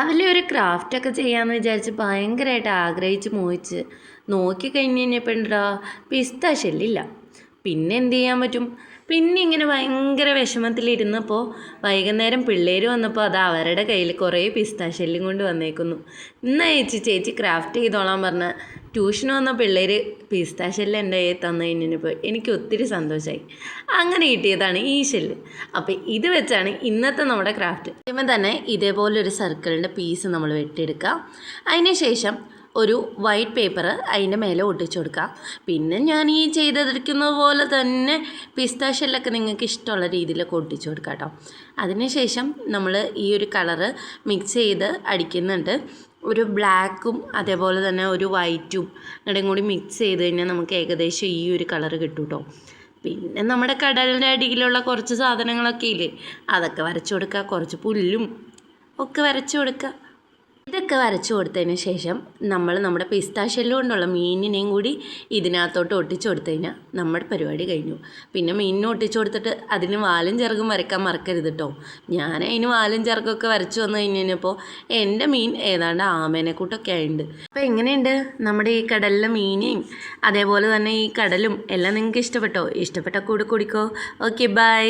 രാവിലെ ഒരു ക്രാഫ്റ്റൊക്കെ ചെയ്യാമെന്ന് വിചാരിച്ച് ഭയങ്കരമായിട്ട് ആഗ്രഹിച്ച് മോഹിച്ച് നോക്കി കഴിഞ്ഞ് കഴിഞ്ഞപ്പോൾ ഉണ്ടോ പിസ്ത ഷെല്ലില്ല. പിന്നെ എന്ത് ചെയ്യാൻ പറ്റും? പിന്നെ ഇങ്ങനെ ഭയങ്കര വിഷമത്തിലിരുന്നപ്പോൾ വൈകുന്നേരം പിള്ളേർ വന്നപ്പോൾ അത് അവരുടെ കയ്യിൽ കുറേ പിസ്ത ഷെല്ലും കൊണ്ട് വന്നേക്കുന്നു. ഇന്നാ ചേച്ചി ക്രാഫ്റ്റ് ചെയ്തോളാൻ പറഞ്ഞ ട്യൂഷന് വന്ന പിള്ളേർ പിസ്ത ഷെല്ല് എൻ്റെ കയ്യിൽ തന്നു കഴിഞ്ഞപ്പോൾ എനിക്ക് ഒത്തിരി സന്തോഷമായി. അങ്ങനെ കിട്ടിയതാണ് ഈ ഷെല്ല്. അപ്പോൾ ഇത് വെച്ചാണ് ഇന്നത്തെ നമ്മുടെ ക്രാഫ്റ്റ്. ഇപ്പം തന്നെ ഇതേപോലൊരു സർക്കിളിൻ്റെ പീസ് നമ്മൾ വെട്ടിയെടുക്കുക. അതിന് ശേഷം ഒരു വൈറ്റ് പേപ്പർ അതിൻ്റെ മേലെ ഒട്ടിച്ചു കൊടുക്കുക. പിന്നെ ഞാൻ ഈ ചെയ്തെടുക്കുന്നത് പോലെ തന്നെ പിസ്ത ഷെല്ലൊക്കെ നിങ്ങൾക്ക് ഇഷ്ടമുള്ള രീതിയിലൊക്കെ ഒട്ടിച്ചു കൊടുക്കുക കേട്ടോ. അതിനുശേഷം നമ്മൾ ഈ ഒരു കളറ് മിക്സ് ചെയ്ത് അടിക്കുന്നുണ്ട്. ഒരു ബ്ലാക്കും അതേപോലെ തന്നെ ഒരു വൈറ്റും ഇടയും കൂടി മിക്സ് ചെയ്ത് കഴിഞ്ഞാൽ നമുക്ക് ഏകദേശം ഈ ഒരു കളറ് കിട്ടും കേട്ടോ. പിന്നെ നമ്മുടെ കടലിൻ്റെ അടിയിലുള്ള കുറച്ച് സാധനങ്ങളൊക്കെ ഇല്ലേ, അതൊക്കെ വരച്ചു കൊടുക്കുക. കുറച്ച് പുല്ലും ഒക്കെ വരച്ചു കൊടുക്കുക. ഇതൊക്കെ വരച്ചു കൊടുത്തതിന് ശേഷം നമ്മൾ നമ്മുടെ പിസ്ത ഷെല്ല് കൊണ്ടുള്ള മീനിനെയും കൂടി ഇതിനകത്തോട്ട് ഒട്ടിച്ചു കൊടുത്തു കഴിഞ്ഞാൽ നമ്മുടെ പരിപാടി കഴിഞ്ഞു. പിന്നെ മീനിനെ ഒട്ടിച്ചു കൊടുത്തിട്ട് അതിന് വാലും ചിറകും വരയ്ക്കാൻ മറക്കരുത് കേട്ടോ. ഞാൻ അതിന് വാലും ചിറകൊക്കെ വരച്ചു വന്നു കഴിഞ്ഞപ്പോൾ എൻ്റെ മീൻ ഏതാണ്ട് ആമേനെക്കൂട്ടൊക്കെ ആയിട്ടുണ്ട്. അപ്പോൾ എങ്ങനെയുണ്ട് നമ്മുടെ ഈ കടലിലെ മീനെയും അതേപോലെ തന്നെ ഈ കടലും എല്ലാം നിങ്ങൾക്ക് ഇഷ്ടപ്പെട്ടോ? ഇഷ്ടപ്പെട്ട കൂടെ കൂടിക്കോ. Okay, by.